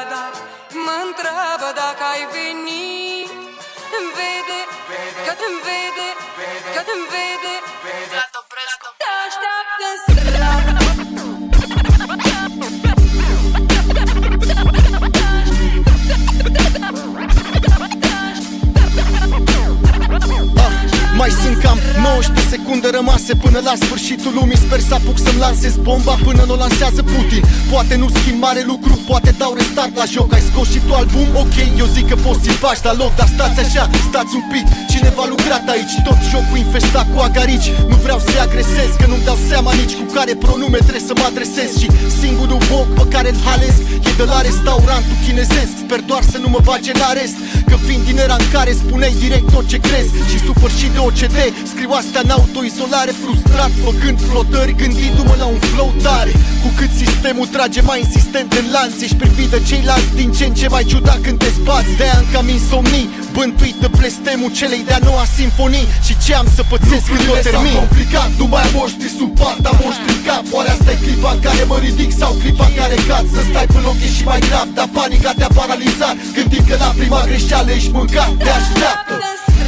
strada mă întreabă dacă ai veni. Vede, că-mi vede, că-mi vede, te așteaptă în strada. Mai sunt cam 19 secunde rămase până la sfârșitul lumii. Sper să apuc să-mi lansez bomba până n-o lansează Putin. Poate nu schimb mare lucru, poate dau restart la joc. Ai scos și tu album? Ok, eu zic că poți să-i bași la loc. Dar stați așa, stați un pic, cineva a lucrat aici. Tot jocul infestat cu agarici. Nu vreau să-i agresez, că nu-mi dau seama nici cu care pronume trebuie să mă adresez. Și singurul boc pe care-l halesc e de la restaurantul chinezesc. Sper doar să nu mă bage la rest, că vin din era în care spuneai direct tot ce crezi. Și sufăr și de OCD, scriu astea în autoizolare, frustrat, făcând flotări, gândindu-mă la un flow tare. Cu cât sistemul trage mai insistent în lanț, ești privit de ceilalți din ce în ce mai ciudat când te spați. De-aia am cam insomnii, bântuit de blestemul celei de-a noua simfonii. Și ce am să pățesc când o termin? Complicat, nu mai am moștri sub pat, am moștri în cap. Oare asta e clipa în care mă ridic sau clipa în care cad? Să stai pe loc e și mai grav, dar panica te-a paralizat. Gândind că la prima greșeală ești mâncat, te așteaptă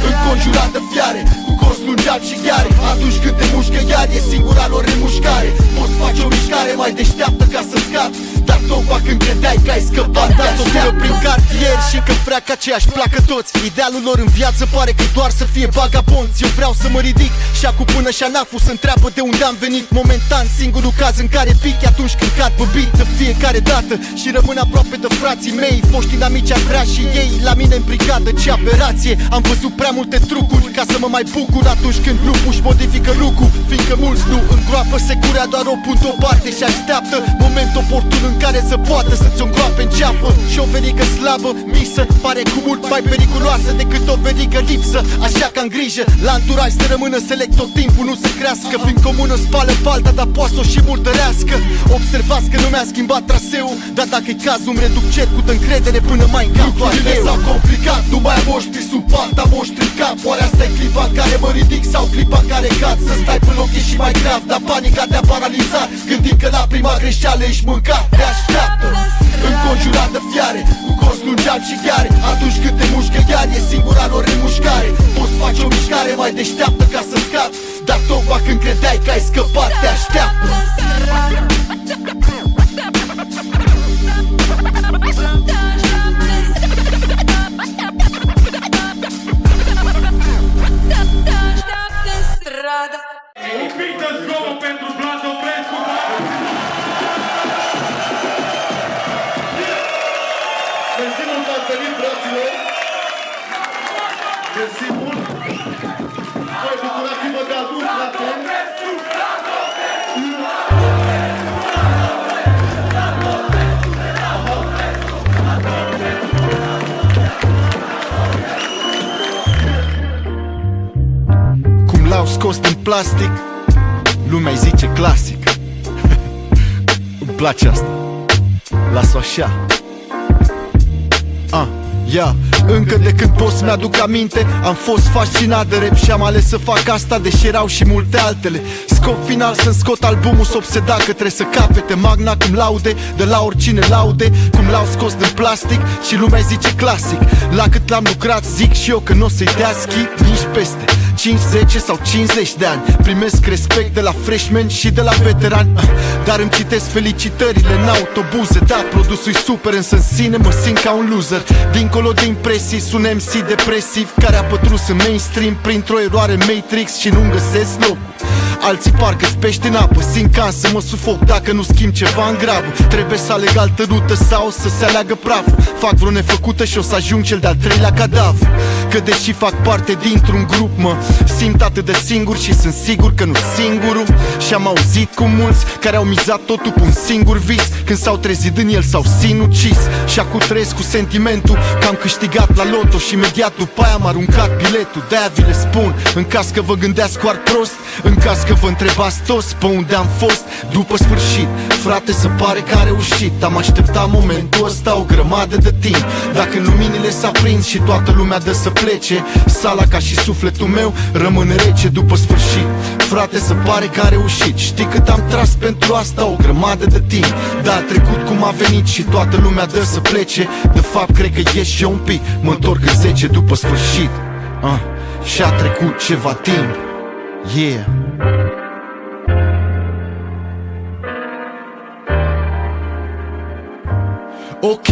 înconjurat de fiare, cu cors lungeat și gheare. Atunci când te mușcă iar e singura lor remușcare. Poți face o mișcare mai deșteaptă ca să scapi, dar tocmai când credeai că ai scăpat, te așteaptă prin cartier și încă vrea ca aceeași placă toți. Idealul lor în viață pare că doar să fie vagabonți. Eu vreau să mă ridic și acum până și anaful să întreabă de unde am venit. Momentan singurul caz în care pic e atunci când cad pe beat de fiecare dată. Și rămân aproape de frații mei, foști inamici ar vrea și ei la mine în brigadă. Ce aberație, am văzut prea multe trucuri ca să mă mai bucur atunci când grupul își modifică lucrul. Fiindcă mulți nu îngroapă securea, doar o pun deoparte și așteaptă moment oportun în care să poată să-ți o îngroape în ceafă. Și o verigă slabă, misă, pare cu mult mai periculoasă decât o verigă lipsă. Așa că am grijă la anturaj să rămână select tot timpul, nu să crească. Fiind comună spală palta, dar poate să o și murdărească. Observați că nu mi-a schimbat traseul, dar dacă-i cazul îmi reduc cercul de încredere până mai încap doar eu. S-au complicat, nu mai am moștri sub pat, am moștri în cap. Oare asta e clipa în care mă ridic sau clipa în care cad? Să stai pe loc e și mai grav, dar panica te-a paralizat. Gândind că la prima greșeală ești mâncat, te așteaptă înconjurat de fiare, cu cors lungeat și gheare. Atunci când te mușcă iar e singura lor remușcare. Poți face o mișcare mai deșteaptă ca să scapi, dar tocmai când credeai că ai scăpat, te așteaptă. Un pic de zgomot pentru Vlad Oprescu. Mersi mult că ați venit, fraților. Mersi mult. Voi bucurați-vă de adult, frate. Cum l-au scos din plastic, lumea îi zice clasic. Îmi place asta. Las-o așa. Yeah. Încă de când pot să-mi aduc aminte, am fost fascinat de rap și am ales să fac asta, deși erau și multe altele. Scop final să-mi scot albumul, s-o obseda că trebuie să capete magna cum laude, de la oricine laude. Cum l-au scos din plastic și lumea zice clasic. La cât l-am lucrat zic și eu că n-o să-i dea schip nici peste 5, 10 sau 50 de ani. Primesc respect de la freshmen și de la veterani, dar îmi citesc felicitările în autobuze. Da, produsul e super, însă în sine mă simt ca un loser. Dincolo de impresii, sun MC depresiv care a pătrus în mainstream printr-o eroare Matrix și nu-mi găsesc locul. Alții parcă-s pești în apă, simt ca să mă sufoc dacă nu schimb ceva în grabă. Trebuie să aleg altă rută sau să se aleagă praf. Fac vreo nefăcută și o să ajung cel de-al treilea cadavru. Că deși fac parte dintr-un grup, mă simt atât de singur și sunt sigur că nu singurul. Și am auzit cu mulți care au mizat totul pe un singur vis, când s-au trezit din el s-au sinucis. Și acum trăiesc cu sentimentul că am câștigat la loto și imediat după aia am aruncat biletul. De-aia vi le spun, în caz că vă gândeați cu ar prost, în caz că vă întrebați toți pe unde am fost după sfârșit. Frate, se pare că am reușit. Am așteptat momentul ăsta o grămadă de timp. Dacă luminile s-a prins și toată lumea dă să plece, sala ca și sufletul meu rămâne rece după sfârșit. frate, se pare că am reușit. Știi cât am tras pentru asta? O grămadă de timp. Dar a trecut cum a venit și toată lumea dă să plece. De fapt, cred că ieși și un pic. Mă întorc în 10 după sfârșit. Și a trecut ceva timp. Yeah. Ok,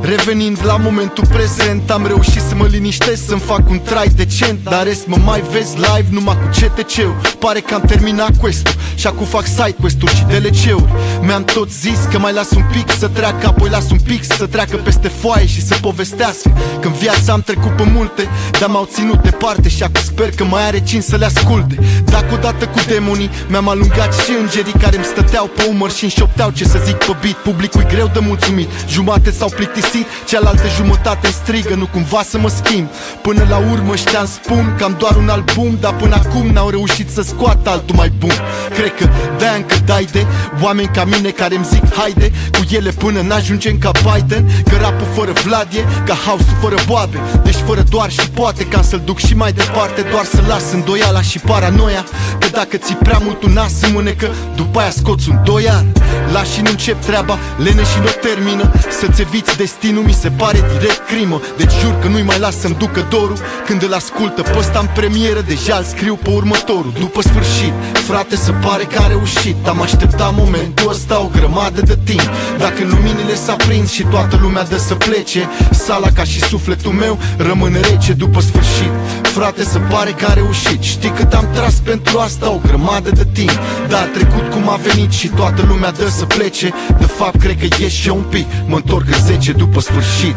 revenind la momentul prezent, am reușit să mă liniștesc, să-mi fac un trai decent. Dar rest mă mai vezi live numai cu CTC-ul. Pare că am terminat quest-ul și acum fac side quest-uri și DLC-uri. Mi-am tot zis că mai las un pic să treacă, apoi las un pic să treacă peste foaie și să povestească că în viața am trecut pe multe, dar m-au ținut departe și acum sper că mai are cine să le asculte. Dacă odată cu demonii mi-am alungat și îngerii care îmi stăteau pe umăr și-mi șopteau ce să zic pe beat. Publicul e greu de mulțumit, jumate s-au plictisit, cealaltă jumătate strigă, nu cumva să mă schimb. Până la urmă știam spun că am doar un album, dar până acum n-au reușit să scoată altul mai bun. Cred că de-aia încă dai de oameni ca mine care îmi zic haide cu ele până n-ajungem ca Biden. Că rapul fără Vlad e ca house-ul fără boabe, deci fără doar și poate, ca să-l duc și mai departe, doar să las îndoiala și paranoia. Că dacă ții prea mult un nas în mânecă, după aia scoți un doiar. Lași și nu încep treaba, lene și nu termină. Să-ți eviți destinul mi se pare direct crimă. Deci jur că nu-i mai las să-mi ducă dorul. Când îl ascultă pe ăsta în premieră, deja îl scriu pe următorul. După sfârșit, frate, se pare că am reușit. Am așteptat momentul ăsta o grămadă de timp. Dacă luminile s-a prins și toată lumea dă să plece, sala ca și sufletul meu rămâne rece după sfârșit. Frate, se pare că am reușit. Știi cât am tras pentru asta? O grămadă de timp. Dar a trecut cum a venit și toată lumea dă să plece. De fapt, cred că ieși și un pic. Mă întorc în 10 după sfârșit.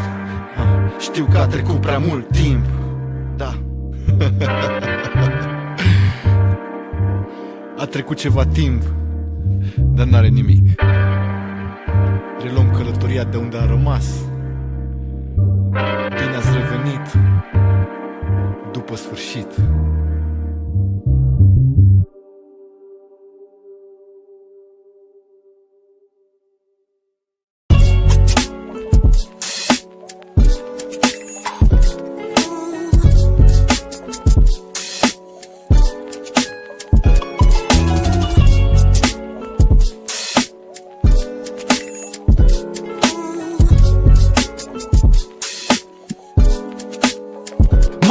Știu că a trecut prea mult timp. Da. A trecut ceva timp, dar n-are nimic. Reluăm călătoria de unde am rămas. Bine ați revenit după sfârșit.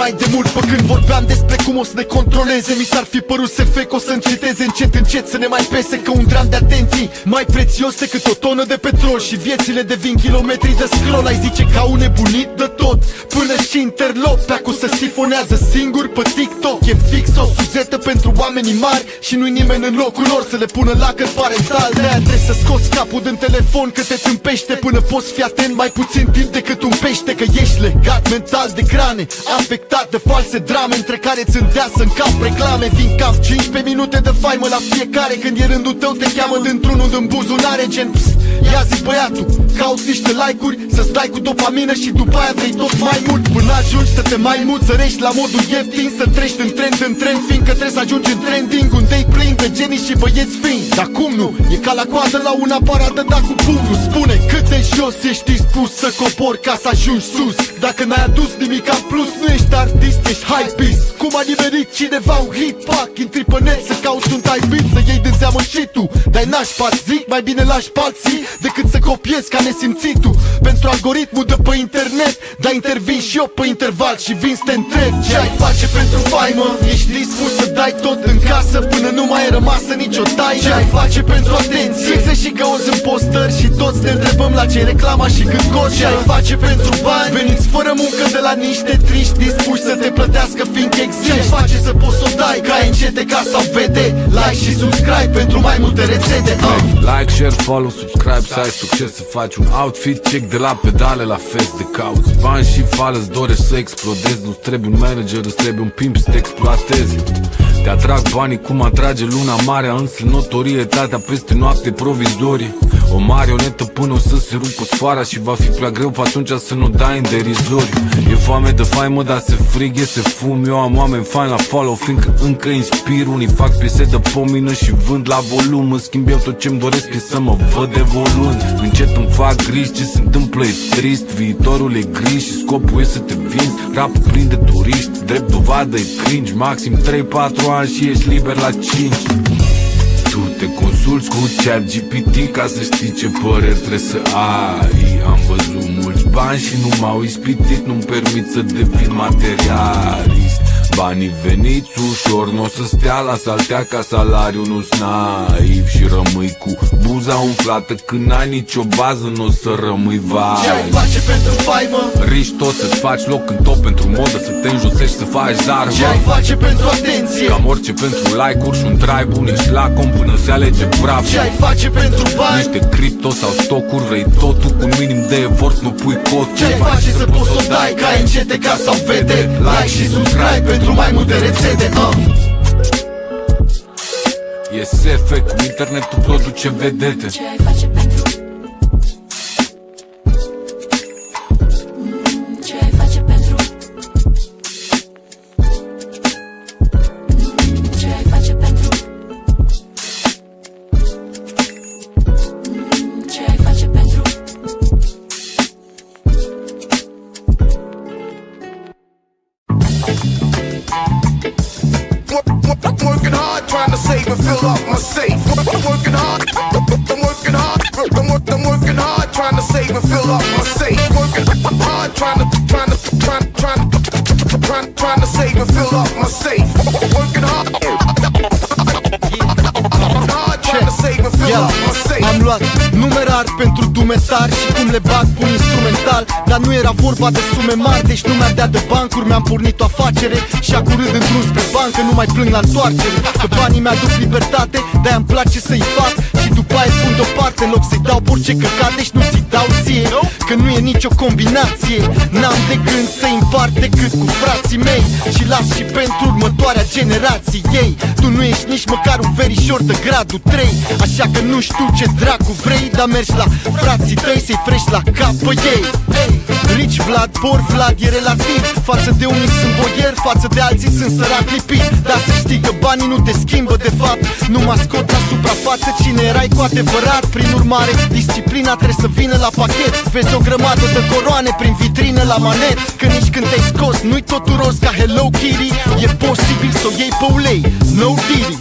Mai de mult pe când vorbeam despre cum o să ne controleze, mi s-ar fi părut SF că o să înceteze încet încet să ne mai pese, că un dram de atenții mai prețios decât o tonă de petrol. Și viețile devin kilometri de scroll. Ai zice ca un nebunit de tot, până și interlop. Pe acu se sifonează singur pe TikTok. E fix o suzetă pentru oamenii mari și nu-i nimeni în locul lor să le pună lacăt parental. De-aia trebuie să scoți capul din telefon că te tâmpește până poți fi atent mai puțin timp decât un pește. Că ești legat mental de crane, afectat de false drame între care ți îndeasă în cap reclame. Vin cam 15 minute de faimă la fiecare când e rândul tău, te cheamă dintr-unul din buzunare. Gen pst, ia zi băiatul, cauți niște like-uri să-ți dai cu dopamină și după aia vrei tot mai mult. Până ajungi să te mai muțărești la modul ieftin, să treci din trend în trend, fiindcă trebuie să ajungi în trending unde-i plin de genii și băieți fin. Dar cum nu? E ca la coadă la un aparat de dat cu pumnul. Spune cât de jos ești dispus să cobori ca să ajungi sus. Dacă n-ai adus nimic în plus, nu ești artist, ești hypeist. Cum a nimerit cineva un hit-pack, intri pe net să cauți un type-beat, să iei din seamă și tu. Dar n-aș zic, mai bine lași pe alții decât să copiezi ca nesimțitul. Pentru algoritmul de pe internet, dar intervin și eu pe interval și vin să te întreb ce ai face pentru faimă. Ești dispus să dai tot în casă până nu mai e rămasă nicio taină? Ce ai face pentru atenție? Fixe și găozi în postări și toți ne întrebăm la ce reclama și când coci. Ce ai face pentru bani? Veniți fără muncă de la niște triști, dispuși să te plătească fiindcă există. Ce ai face să poți să o dai ca NCTK sau VD? Like și subscribe pentru mai multe rețete. Like, share, follow, subscribe, să ai succes, să faci un outfit check de la pedale la fest de cauți bani și fală, îți dorești să explodezi. Nu-ți trebuie un manager, îți trebuie un pimp să te exploatezi. Te atrag banii cum atrage luna marea, însă notorietatea peste noapte provizorie. O marionetă până o să se rupă sfoara și va fi prea greu atunci să nu dai în derizoriu. E foame de faimă, dar se frig, e se fum. Eu am oameni fain la follow, fiindcă încă inspir. Unii fac piese de pop pomină și vând la volum. În schimb eu tot ce-mi doresc e să mă văd evoluând. Încet îmi fac griji, ce se întâmplă e trist. Viitorul e gri și scopul e să te vinzi. Rapul plin de turiști, drept dovadă e cringe. Maxim 3-4 ani și ești liber la 5. Tu te consulți cu ChatGPT ca să știi ce păreri trebuie să ai. Am văzut mulți bani și nu m-au ispitit, nu-mi permit să devin materialist. Banii veniți ușor n-o să stea la saltea ca salariu, nu-s naiv. Și rămâi cu buza umflată când n-ai nicio bază, n-o să rămâi vai. Ce ai face pentru faimă? Riști tot să-ți faci loc în top pentru modă, să te înjosești, să faci zarvă. Ce ai face pentru atenție? Cam orice pentru like-uri și un trai bun. Ești la com până se alege praf. Ce ai face pentru bani? Niște cripto sau stocuri, vrei totul cu un minim de efort, nu pui cod. Ce ai face să poți să o dai ca NCTK sau VD? Like și subscribe pentru mai multe rețete. E SF, cu internetul produce vedete. Ce ai face pentru? Ce ai face pentru? Ce ai face pentru? Ce ai face pentru? I'm working hard trying to save and fill up my safe. I'm working hard. I'm working hard. I'm working hard trying to save and fill up my safe. Working hard trying to save and fill up my safe. Working hard. Trying to save and fill up my safe. Am luat numerar pentru dumetari și cum le bag cu un instrumental. Dar nu era vorba de sume mari, deci nu mi-a dat de bancuri. Mi-am pornit o afacere și acurând într-un spre bancă nu mai plâng la întoarcere. Că banii mi-aduc libertate, de-aia îmi place să-i fac și după aia pun deoparte în loc să-i dau orice căcat. Deci nu ți dau ție, că nu e nicio combinație. N-am de gând să-i împart decât cu frații mei și las și pentru următoarea generație ei. Tu nu ești nici măcar un verișor de gradul 3, așa că nu știu ce dracu vrei, dar mergi la frații tăi să-i frești la cap pe ei. Rich Vlad, Poor Vlad e relativ. Față de unii sunt boieri, față de alții sunt sărac lipit. Dar să știi că banii nu te schimbă de fapt, nu mă scot la suprafață cine erai cu adevărat. Prin urmare, disciplina trebuie să vină la pachet. Vezi o grămadă de coroane prin vitrină la manet. Că nici când te-ai scos nu-i totul roz ca Hello Kitty. E posibil să o iei pe ulei, no diddy.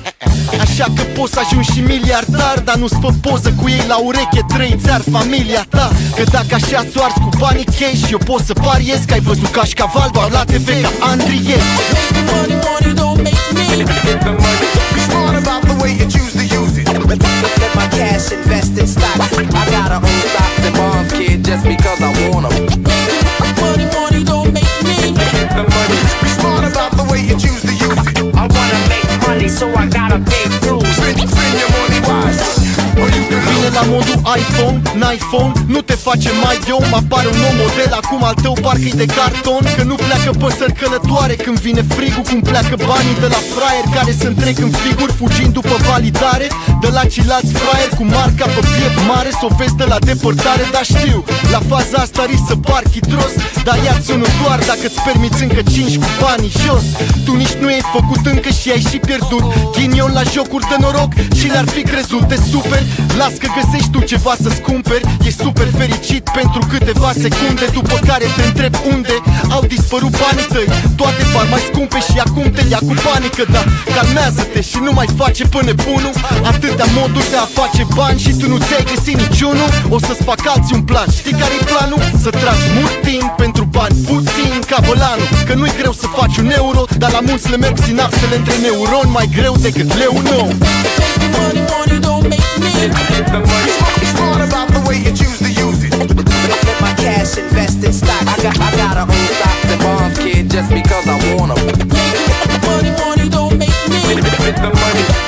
Așa că poți să ajungi și miliardar, dar nu-ți fă poză cu ei la ureche, trăiți ar familia ta. Că dacă așa ți-o arzi cu banii cash, eu pot să pariez că ai văzut cașcaval doar la TV ca Andriez. Money don't make me. Be smart about the way you choose to use it. Let my cash invest in stock. I gotta own stocks and bonds, kid, just because I want 'em. Money don't make me. Be smart about the way you choose to use it. I wanna make money, so I gotta pay dues. Spend your money wise, or you can Vine la modul iPhone, n-iPhone, nu te face mai eu. Apare un nou model, acum al tău parcă-i de carton. Că nu pleacă păsări călătoare când vine frigul. Cum pleacă banii de la fraier care se întrec în figuri, fugind după validare. De la cilați fraier cu marca pe piept mare, s-o vezi de la depărtare. Dar știu, la faza asta risc să par chitros, dar ia-ți unul doar dacă-ți permiți încă 5 cu banii jos. Tu nici nu ai făcut încă și ai și pierdut ghinion la jocuri de noroc și le-ar fi crezut de super. Las că găsești tu ceva să-ți cumperi, ești super fericit pentru câteva secunde, după care te întreb unde au dispărut banii tăi. Toate par mai scumpe și acum te ia cu panică. Dar calmează-te și nu mai face pe nebunul. Atâtea moduri de a face bani și tu nu ți-ai găsit niciunul. O să-ți fac alții un plan, știi care-i planul? Să tragi mult timp pentru bani puțin ca bălanul. Că nu-i greu să faci un euro, dar la mulți le merg sinapsele între neuroni mai greu decât leu nou. Money don't make me. be smart about the way you choose to use it. Let my cash invest in stock. I gotta own stocks and bonds, kid, just because I want 'em. Money don't make me.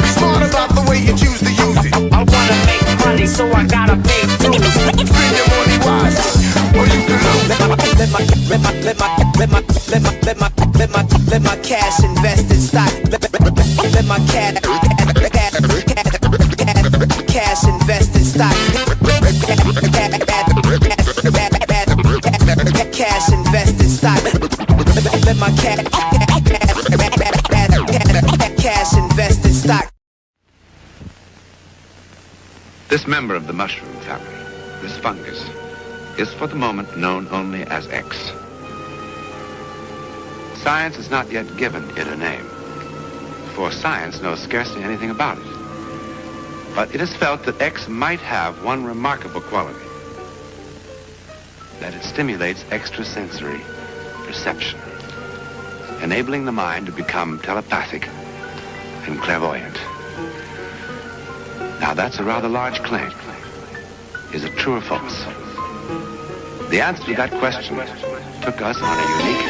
Be smart about the way you choose to use it. I wanna make money, so I gotta pay dues. Spend your money wise, or you can lose. Let my cash invest in stock. Let my cash invest in stock. Cash invest in stock. Let my cash invest in stock. This member of the mushroom family, this fungus, is for the moment known only as X. Science has not yet given it a name, for science knows scarcely anything about it. But it is felt that X might have one remarkable quality, that it stimulates extrasensory perception, enabling the mind to become telepathic and clairvoyant. Now that's a rather large claim. Is it true or false? The answer to that question took us on a unique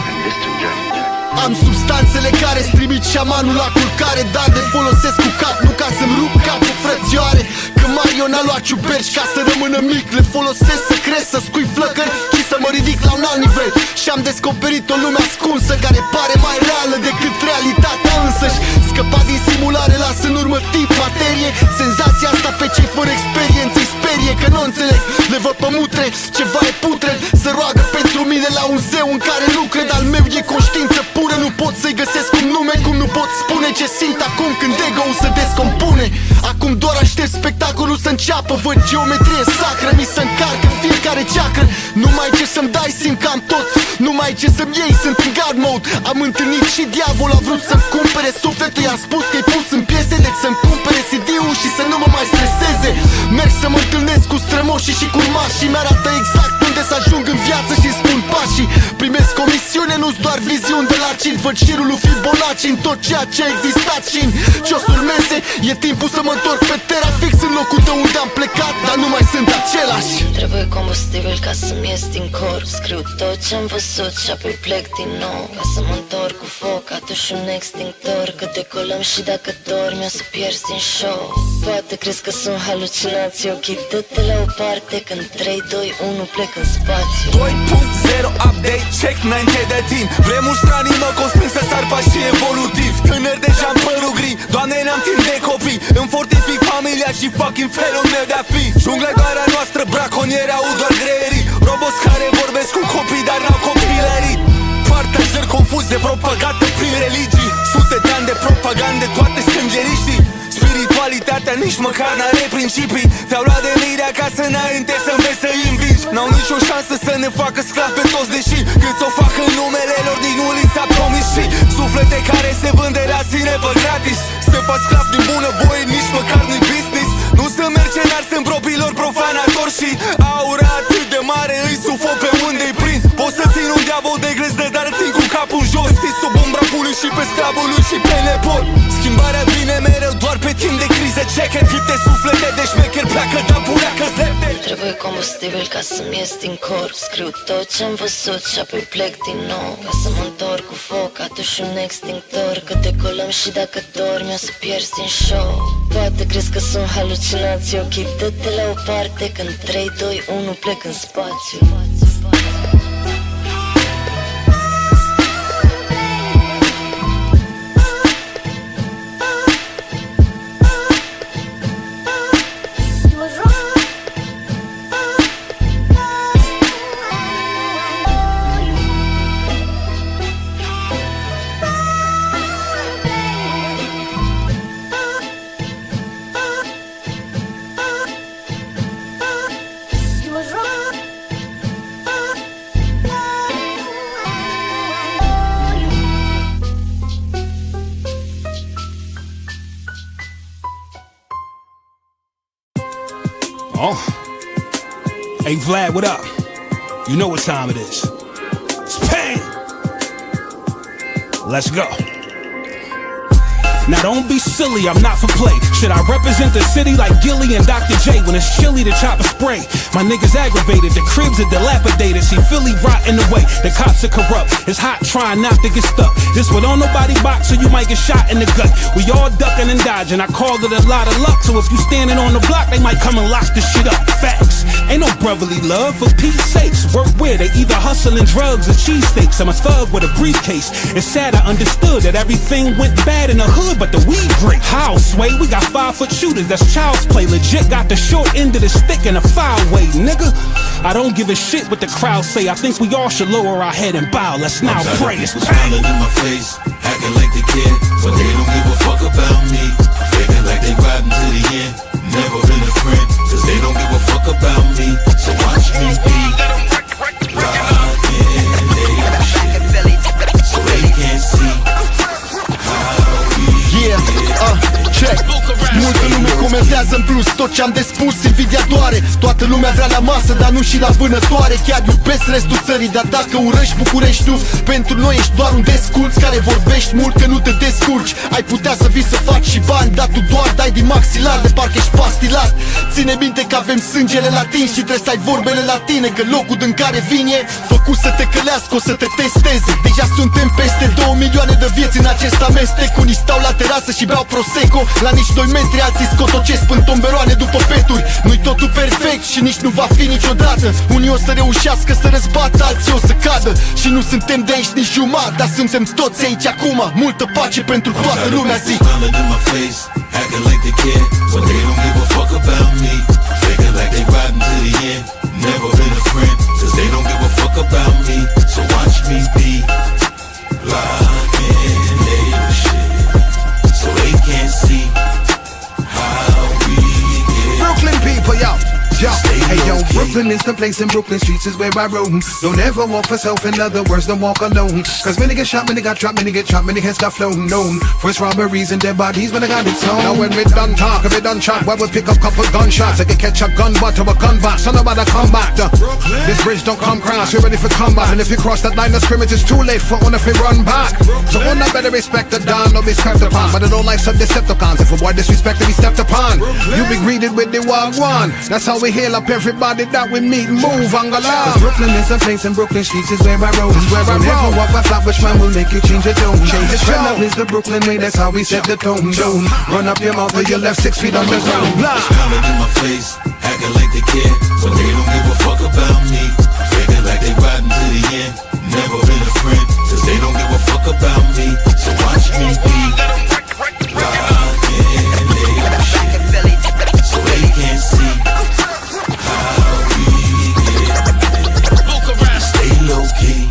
and distant journey. Am substanțele care trimit șamanul la culcare, dar le folosesc cu cap, nu ca să-mi rup capul, frățioare. Că Mario n-a luat ciuperci ca să rămână mic, le folosesc să cresc, să scui flăcări și să mă ridic la un alt nivel. Și-am descoperit o lume ascunsă care pare mai reală decât realitatea însăși. Scăpat din simulare, las în urmă timp, materie. Senzația asta pe cei fără experiență îi sperie, că nu înțeleg, le văd pe mutre, ceva e putred. Să roagă pentru mine la un zeu în care nu cred, al meu e conștiință pură. Nu pot să-i găsesc un nume, cum nu pot spune ce simt acum când ego-ul se descompune. Acum doar aștept spectacolul să înceapă, văd geometrie sacră, mi se încarcă fiecare ceacră. Nu mai ce să-mi dai, simt că am tot, nu mai ce să-mi iei, sunt în God mode. Am întâlnit și diavol, a vrut să-mi cumpere sufletul, i-am spus că-i pus în piese, deci să-mi cumpere CD-ul și să nu mă mai streseze. Merg să mă întâlnesc cu strămoșii și cu urmașii, mi-arată exact unde să ajung în viață și spun pașii. Primesc comisiune, nu-s doar viziuni de la cin, văd șirul lui Fibonacci în tot ceea ce a existat și în ce-o urmeze. E timpul să mă întorc pe terra fix în locul de unde am plecat, dar nu mai sunt același. Trebuie combustibil ca să-mi ies din corp. Scriu tot ce-am văzut și apoi plec din nou, ca să mă întorc cu foc, atunci un extintor. Că decolăm și dacă dormi o să pierzi din show. Poate crezi că sunt halucinații, ok, dă-te la o parte, când 3, 2, 1 plec în spațiu. 2.0 update, check înainte de timp. Vremuri stranii mă constrâng să sar pași evolutiv. Tânăr deja-n părul gri, Doamne n-am timp de copii. Îmi fortific familia și fucking felul meu de-a fi. Jungla doar a noastră, braconieri au doar greierii. Roboți care vorbesc cu copii, dar n-au copilării. Partajări confuze, propagate prin religii. Sute de ani de propagande, toate sângeriștii. Spiritualitatea nici măcar n-are principii. Te-au luat de mine acasă înainte să înveți să-i învingi. N-au nicio șansă să ne facă sclavi pe toți, deși când s-o fac în numele lor nici nu li s-a promis. Și suflete care se vând de la sine pe gratis. Se fac sclav din bună voie, nici măcar nu-i business. Nu sunt mercenari, sunt propriilor profanatori. Și aura atât de mare îi sufoc pe unde-i prind. Pot să țin un diavol de grezdă, dar țin cu capul jos. Ții sub umbra pului și pe sclavul lui și pe nepot. Schimbarea vine mereu doar pe timp de criză. Check-it, câte suflete de șmecher pleacă, dar bureacă zepte. Trebuie combustibil ca să-mi ies din corp. Scriu tot ce-am văzut și apoi plec din nou, ca să mă întorc cu foc, atunci un extintor. Că decolăm și dacă dormi o să pierzi din show. Poate crezi că sunt halucinații, ok, dă-te la o parte, când 3, 2, 1 plec în spațiu. Oh. Hey Vlad, what up? You know what time it is. It's pain. Let's go. Now don't be silly, I'm not for play. Should I represent the city like Gilly and Dr. J? When it's chilly, the chopper spray. My niggas aggravated, the cribs are dilapidated. See Philly rot in the way, the cops are corrupt. It's hot trying not to get stuck. This one on nobody box, so you might get shot in the gut. We all ducking and dodging, I called it a lot of luck. So if you standing on the block, they might come and lock this shit up. Facts, ain't no brotherly love, for Pete's sakes. Work where they either hustling drugs or cheesesteaks. I'm a thug with a briefcase. It's sad I understood that everything went bad in the hood, but the weed great. How, Sway? We got 5-foot shooters, that's child's play. Legit got the short end of the stick in a foul way, nigga. I don't give a shit what the crowd say. I think we all should lower our head and bow. Let's now pray. Niggas smiling in my face, acting like they care, but they don't give a fuck about me. Faking like they riding to the end, never been a friend. Urmează în plus tot ce-am de spus, invidiatoare. Toată lumea vrea la masă, dar nu și la vânătoare. Chiar iubesc restul țării, dar dacă urăști București tu, pentru noi ești doar un desculț care vorbești mult că nu te descurci. Ai putea să vii să faci și bani, dar tu doar dai din maxilar, de parcă ești pastilat. Ține minte că avem sângele latin și trebuie să ai vorbele latine, că locul din care vin e făcut să te călească, o să te testeze. Deja suntem peste 2 milioane de vieți în acest amestec. Unii stau la terasă și beau Prosecco la nici 2 metri, alții scotocesc în tomberoane după peturi. Nu-i totul perfect și nici nu va fi niciodată. Unii o să reușească să răzbată, alții o să cadă. Și nu suntem de aici nici jumătate, dar suntem toți aici acum. Multă pace pentru toată lumea, zi. Smiling in my face, acting like they care, but they don't give a fuck about me. Faking like they riding to the end, never been a friend, cause they don't give a fuck about me. So watch me be locked in their shit, so they can't see how we get. Brooklyn people, yo. Hey yo, Brooklyn is the place, and Brooklyn streets is where I roam. Don't ever walk for self, in other words, don't walk alone. Cause many get shot, many got trapped, many get chopped, many heads got flown. Known first robberies and dead bodies when I got it on. Now when we done talk, if we done shot, why we pick up couple gunshots? I can catch a gun butt to a gun box, so nobody come back. This bridge don't come cross, we're ready for combat. And if you cross that line of scrimmage, it's too late for one if we run back. So one I better respect the Don, no be stepped upon. But I don't like some Decepticons, if a boy disrespect to be stepped upon. You be greeted with the wagwan, that's how we hail up everybody that we meet and move on Cause Brooklyn is a place, and Brooklyn streets is where I roam. Don't ever walk by flat, which man will make you change your tone. Friend love is the Brooklyn way, that's how we set the tone. Don't run up your mouth or you're left 6 feet underground. Smiling in my face, acting like they care, but they don't give a fuck about me. Faking like they riding to the end, never been a friend, cause they don't give a fuck about me. So watch me be locked in their shit, so they can't see how we get. Stay low key.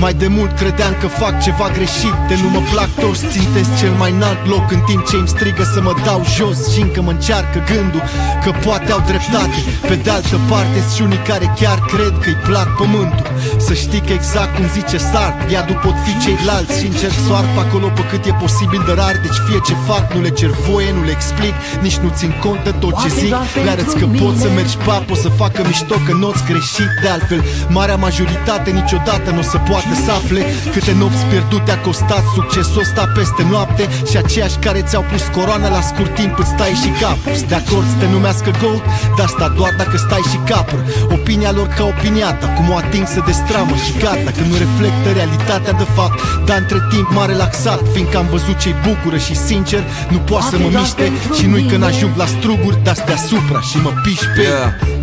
Mai de mult credeam că fac ceva greșit, de nu mă plac toți, țintesc cel mai înalt loc, în timp ce îmi strigă să mă dau jos. Și încă mă încearcă gândul că poate au dreptate. Pe de altă parte sunt unii care chiar cred că-i plac pământul. Să știi că exact cum zice Sartre, iadul pot fi ceilalți și încerc să arp acolo pe cât e posibil de rar. Deci fie ce fac, nu le cer voie, nu le explic, nici nu țin cont de tot ce zic. Le arăți că poți să mergi pap, o să facă mișto că n-oți greșit. De altfel, marea majoritate niciodată nu o să poată să afle câte nopți pierdute a costat succesul ăsta peste noapte. Și aceiași care ți-au pus coroana la scurt timp îți stai și capul. De acord să te numească gold, dar asta doar dacă stai și capră. Opinia lor ca opinia ta, cum o ating să destramă și gata, că nu reflectă realitatea de fapt. Dar între timp m-a relaxat, fiindcă am văzut ce-i bucură și sincer nu poate să mă miște. Și nu-i că n-ajung la struguri, dar deasupra și mă piși pe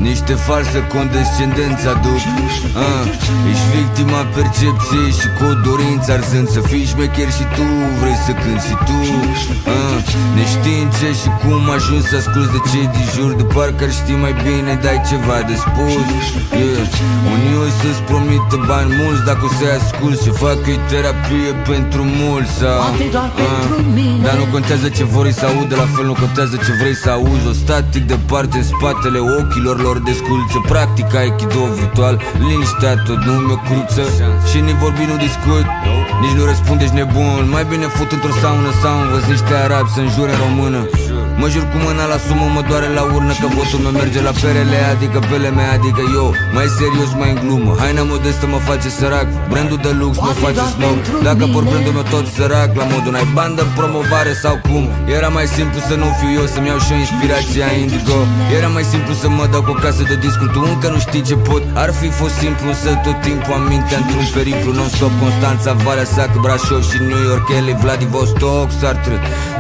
niște falsă condescendență aduc. Ești victima percepției și cu o dorință arzând să fii șmecher și tu vrei să cânti și tu. Neștiind ce și cum ajungi să asculti de cei din jur, de parcă ar ști mai bine, dai ceva de spus. Unii o să-ți promită bani mulți dacă o să-i asculti și facă-i terapie pentru mulți sau dar nu contează ce vor să audă, la fel nu contează ce vrei să auzi. O static departe în spatele ochilor lor desculță. Practica aikido virtual, liniștea tot nu-mi o cruță. Și nici vorbi nu discut, nici nu răspunde, ești nebun. Mai bine fut într-o saună sau învăț niște arabi să înjure în română. Mă jur cu mâna la sumă, mă doare la urnă că votul meu merge la perele, adică pele mea, adică eu. Mai serios, mai în glumă, haina modestă mă face sărac, brandul de lux mă face snob. Dacă por brandul meu tot sărac, la modul n-ai bandă, promovare sau cum. Era mai simplu să nu fiu eu, să-mi iau și o inspirația Indigo. Era mai simplu să mă dau cu o casă de discuri, tu încă nu știi ce pot. Ar fi fost simplu să tot timpul am mintea într-un periplu non-stop. Constanța, Valea Sac, Brașov și New York, LA, Vladivostok, Sartre.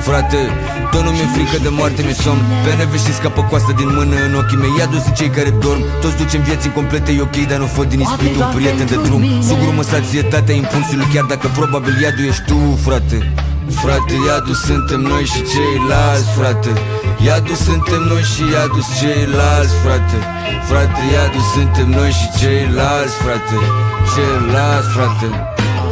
Frate, tot nu mi-e frică de moarte, mi-e somn. PNV și scapă coastă din mână în ochii mei. Iadul sunt cei care dorm, toți ducem vieți incomplete, e ok, dar nu fă din ispit un prieten de drum. Sugurumă sațietatea impulsului, chiar dacă probabil iadul ești tu, frate. Frate, iadul suntem noi și ceilalți, frate. Iadul suntem noi și iadul ceilalți, frate. Frate, iadul suntem noi și ceilalți, frate. Ceilalți, frate.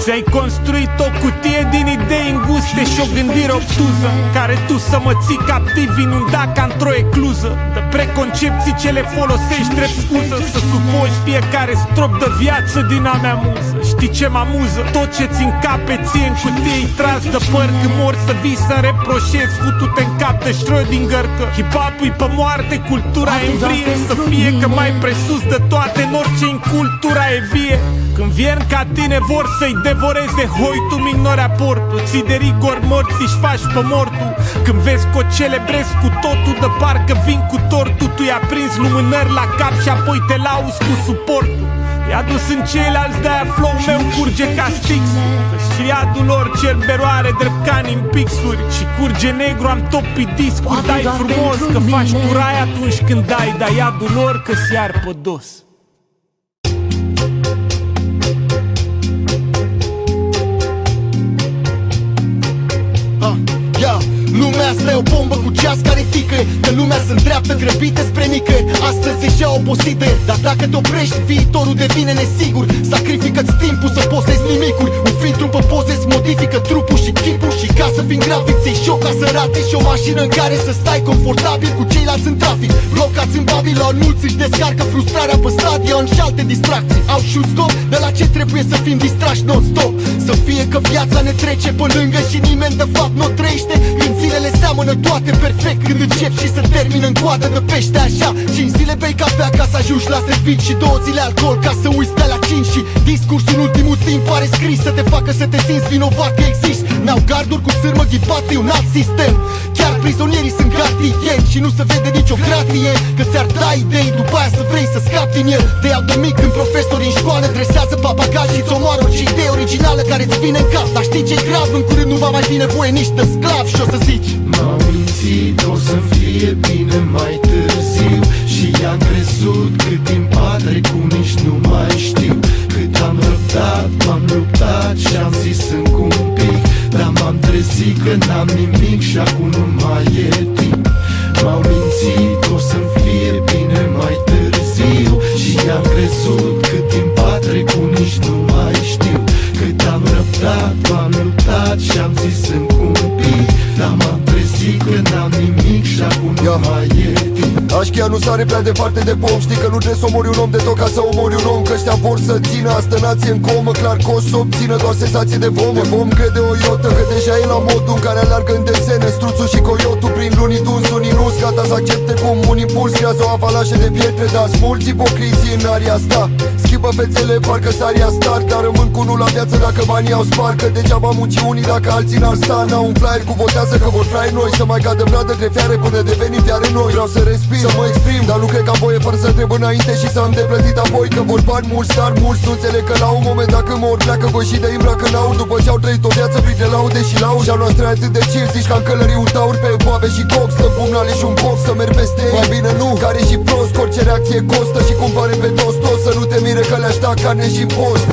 Ți-ai construit o cutie din idei înguste și o gândire obtuză, care tu să mă ții captiv inundat ca într-o ecluză de preconcepții ce le folosești drept scuză să sufoci fiecare strop de viață din a mea muză. Știi ce mă amuză? Tot ce-ți încape ție în cutie-i tras de păr. Când mor să vii să-mi reproșezi, futu-te în cap de Schrödinger că hip-hop-ui pe moarte, cultura e în vrie. Să fie că mai presus de toate în orice în cultura e vie. Când vien ca tine vor să-i devoreze hoi, tu mi-ignori aportul. Ții de rigor morți, își faci pe mortul. Când vezi că o celebrezi cu totul, de parcă vin cu tortul. Tu i-a prins lumânări la cap și apoi te lauzi cu suportul. I-a dus în ceilalți, de-aia flow meu curge ca Styx. Și iadul lor cer beroare drept cani în pixuri. Și curge negru, am topit discuri. Dai frumos că faci tu rai atunci când dai, dar iadul lor că-s iar pe dos. Lumea asta e o bombă cu ceas care ticăie, că lumea se îndreaptă grăbită spre nicăieri. Astăzi deja obosită e, dar dacă te oprești, viitorul devine nesigur. Sacrifică-ți timpul să posezi nimicuri. Un filtru pe poze-ți modifică trupul și chipul. Și ca să fim grafic, ți-ai șoc ca să rate. Și o mașină în care să stai confortabil cu ceilalți în trafic. Blocați în Babilon, mulți își descarcă frustrarea pe stadion și alte distracții. Au și un scop de la ce trebuie să fim distrași non-stop. Să fie că viața ne trece pe lângă și nimeni de fapt nu trăiește. Când zilele seamănă toate perfect, când încep și se termină în coadă de pește așa. 5 zile bei cafea ca să ajungi la servici și 2 zile alcool ca să uiți de la 5. Și discursul în ultimul timp pare scris să te facă să te simți vinovat că existi. N-au garduri cu sârmă ghipată, e un alt sistem. Chiar prizonierii sunt gardieni și nu se vede nicio gratie. Că ți-ar da idei, după aia să vrei să scapi din el. Te iau de mic când profesorii în școală dresează papagal și-ți omoară orice idee originală care ți vine în cap. Dar știi ce-i grav? În curând nu va mai fi nevoie nici de sclav și o să zici: m-au mințit, o să fie bine mai târziu. Și i-am crezut cât timp a trecut, nici nu mai știu. Cât am răbdat, m-am luptat și am zis încă un pic. Dar m-am trezit că n-am nimic și acum nu mai e timp. M-au mințit, o să fie bine mai târziu. Și i-am crezut cât timp a trecut, nici nu mai știu. Cât am răbdat, m-am luptat și am zis încă un pic. Dar m-am trezit că n-am nimic și acum nu mai e timp. Așchia nu sare prea departe de pom. Știi că nu trebuie să omori un om de tot ca să omori un om. Că ăștia vor să țină astă nație în comă. Clar că o să obțină doar senzație de bombă. Vom crede o iotă că deja e la modul în care aleargă în desene struțul și coiotul prin lunii duns. Unii nu-s gata să accepte cum un impuls creează o avalanșă de pietre. Dar smulți ipocrizii în aria asta. Schimbă fețele, parcă s-aria start. Dar rămân cu unul la viață dacă banii au spart. Că degeaba munci unii dacă alții n-ar sta. N-au un flyer cu votează că vor trai noi. Să mai cadă bradă de fiare până devenim fiare noi. Vreau să respir, să mă exprim, dar nu cred că am voie fără să întreb înainte și să am de plătit apoi. Că vor bani mulți, dar mulți nu înțeleg că la un moment dacă mor pleacă voi și de îmbracă în aur. După ce au trăit o viață printre laude și lauri. Și-au noastră atât de chill, zici că am călării un taur pe boabe și cox. Să pumnale și un box, să merg peste ei. Mai bine nu, care și prost, orice reacție costă. Și cum pare pe toți, să nu te mire că le-aș da carne și post.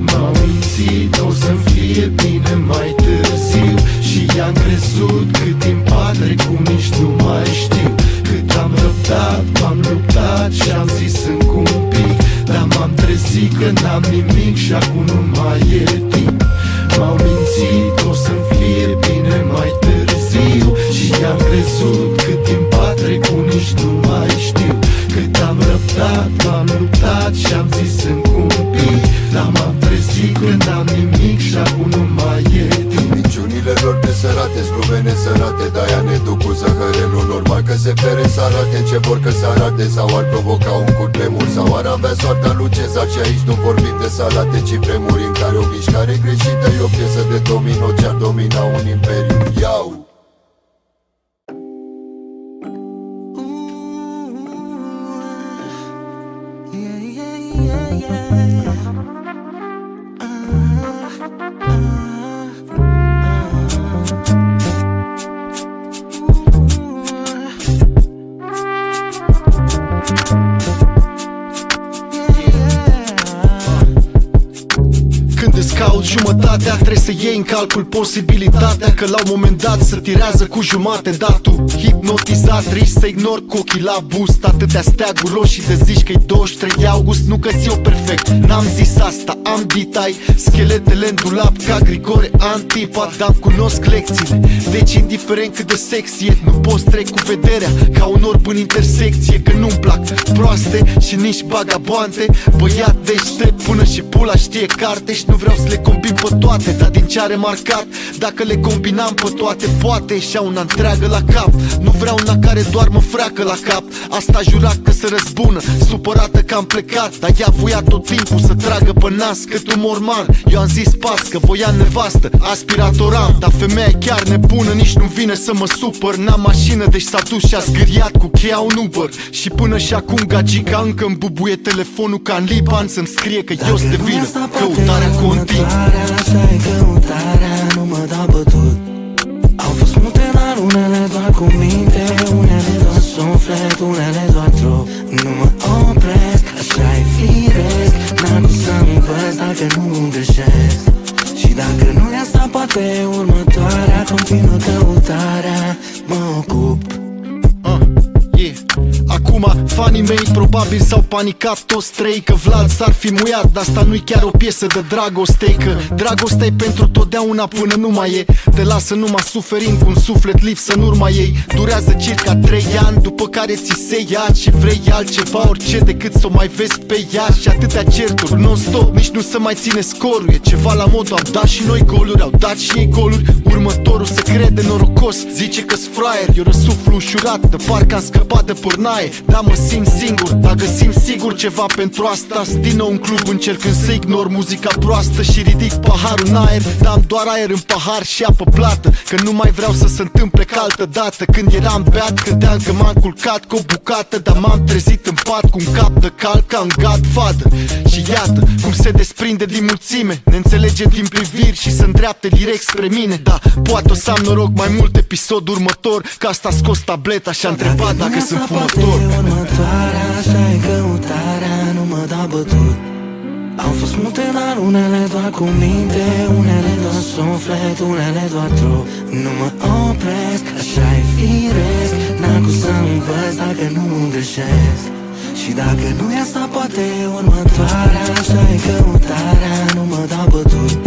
M-au mințit, o să fie bine mai târziu. Și i-am crezut cât timp a trecut, nici nu mai știu. Cât am răbdat, m-am luptat și am zis încă un pic. Dar m-am trezit că n-am nimic și acum nu mai e timp. M-au mințit, o să fie bine mai târziu. Și i-am crezut cât timp a trecut, nici nu mai știu. Cât am răbdat, m-am luptat și am zis încă un pic. Dar m-am trezit că n-am nimic și acum nu mai e timp. Minciunile lor de sărate, glumene sărate, de-aia ne duc cu zăhărelul. Normal că se fere să arate ce vor că să arate. Sau ar provoca un cutremur, sau ar avea soarta lui Cezar. Și aici nu vorbim de salate, ci premuri în care o mișcare greșită e o piesă de domino ce-ar domina un imperiu. Iau! Când îți caut jumătatea. Trebuie să iei în calcul posibilitatea că la un moment dat să tirează cu jumate. Dar tu, hipnotizat, riști să ignori cu ochii la bust atâtea steaguri roșii de zici că-i 23 august. Nu că-s eu perfect, n-am zis asta, am ditai scheletele în dulap ca Grigore Antipa. Dar cunosc lecțiile, deci indiferent cât de sexy e, nu poți trec cu vederea ca un orb în intersecție. Că nu-mi plac proaste și nici bagaboante, băiat deștept până și pula știe carte. Și nu vreau să le combin pe toate, dar din ce a remarcat, dacă le combinam pe toate, poate ieșea una întreagă la cap. Nu vreau una care doar mă freacă la cap. Asta jurat că se răzbună, supărată că am plecat, dar ea voia tot timpul să tragă pe nas cât un morman. Eu am zis pas că voia nevastă, aspirator am, dar femeia chiar nebună, nici nu vine să mă supăr. N-am mașină, deci s-a dus și a zgâriat cu cheia un Uber. Și până și acum gagica încă îmi bubuie telefonul ca în Liban să-mi scrie că eu sunt de vină. Căutarea continuă. Asta e căutarea, nu mă dau bătut. Au fost multe, dar unele doar cu minte, unele doar suflet, unele doar trup. Nu mă opresc, așa e firesc, n-am cum să învăț dacă nu greșesc. Și dacă nu e asta, poate următoarea. Continuă căutarea, mă ocup. Acum fanii mei probabil s-au panicat toți trei că Vlad s-ar fi muiat, dar asta nu-i chiar o piesă de dragoste. Că dragostea e pentru totdeauna până nu mai e. Te lasă numai suferind cu un suflet lipsă în urma ei. Durează circa 3 ani, după care ți se ia și vrei altceva, orice decât să o mai vezi pe ea. Și atâtea certuri non-stop, nici nu se mai ține scorul. E ceva la modul, au dat și noi goluri, au dat și ei goluri. Următorul se crede norocos, zice că-s fraier. Eu răsuflu ușurat, de parcă am scăpat de pârnaie. Dar mă simt singur, dar găsim sigur ceva pentru asta. Din nou în club încercând să ignor muzica proastă și ridic paharul în aer, dar am doar aer în pahar și apă plată. Că nu mai vreau să se întâmple ca altă dată. Când eram beat, credeam că m-am culcat cu o bucată, dar m-am trezit în pat cu un cap de cal ca un Godfather. Și iată cum se desprinde din mulțime, ne înțelege din priviri și se îndreaptă direct spre mine. Da, poate o să am noroc mai mult episod următor, că asta a scos tableta și a întrebat dacă sunt fumător. Următoarea, așa e căutarea, nu mă dau bătut. Au fost multe, dar unele doar cu minte, unele doar suflet, unele doar trup. Nu mă opresc, așa e firesc, n-am cum să învăț dacă nu greșesc. Și dacă nu e asta, poate următoarea, așa e căutarea, nu mă dau bătut.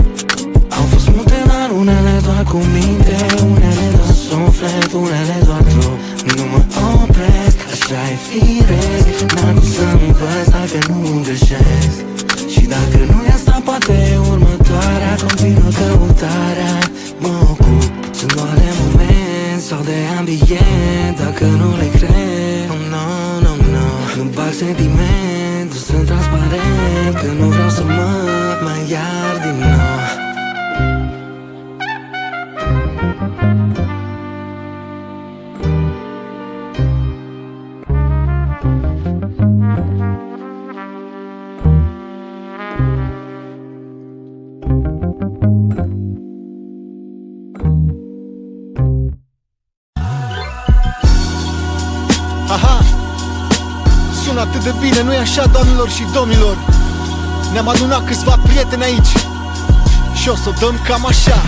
Au fost multe, dar unele doar cu minte, unele doar suflet, unele doar trup. Nu mă opresc, așa e firesc, n-am cum să învăț dacă nu greșesc. Și dacă nu e asta, poate următoarea. Continuă căutarea, mă ocup. Sunt doar de moment sau de ambient, dacă nu le cred. No, nu-mi bag sentiment, sunt transparent, că nu vreau să mă mai iar din nou. Aha, sună atât de bine, nu-i așa, doamnelor și domnilor? Ne-am adunat câțiva prieteni aici și o să o dăm cam așa.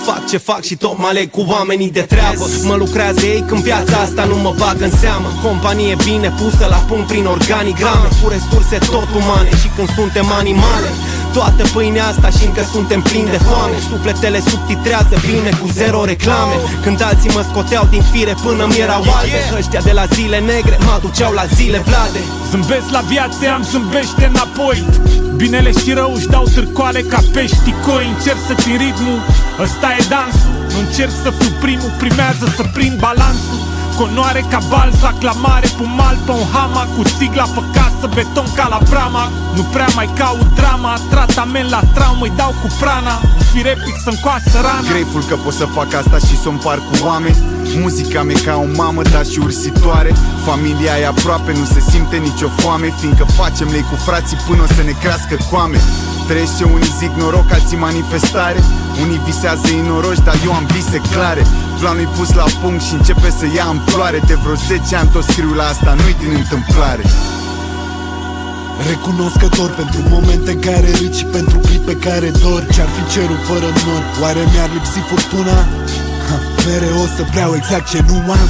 Fac ce fac și tot mă aleg cu oamenii de treabă. Mă lucrează ei când viața asta nu mă bag în seamă. Companie bine pusă la punct prin organigrame, cu resurse tot umane și când suntem animale. Toată pâinea asta și încă suntem plini de foame. Sufletele subtitrează bine cu 0 reclame. Când alții mă scoteau din fire până mi erau albe, ăștia de la zile negre mă aduceau la zile Vlade. Zâmbesc la viață, am zâmbește înapoi. Binele și rău își dau târcoale ca pești coi. Încerc să țin ritmul, ăsta e dansul. Nu încerc să fiu primul, primează să prind balansul. Conoare ca Balzac, la mare, pumal pe un hamac, cu țigla pe casă, beton ca la Brama. Nu prea mai caut drama, tratament la traumă, îi dau cu prana. Fir epic să-mi coasă rana. Grateful că pot să fac asta și să-mi par cu oameni. Muzica mea ca o mamă, dar și ursitoare. Familia e aproape, nu se simte nicio foame, fiindcă facem lei cu frații până o să ne crească coame. Trăiește unii zic noroc, alții manifestare. Unii visează inoroși, dar eu am vise clare. Planul-i pus la punct și începe să ia amploare. De vreo 10 ani tot scriu la asta, nu-i din întâmplare. Recunoscător pentru momente în care râd și pentru pe care dor. Ce-ar fi cerul fără nor? Oare mi-ar lipsi furtuna? Mereu o să vreau exact ce nu am.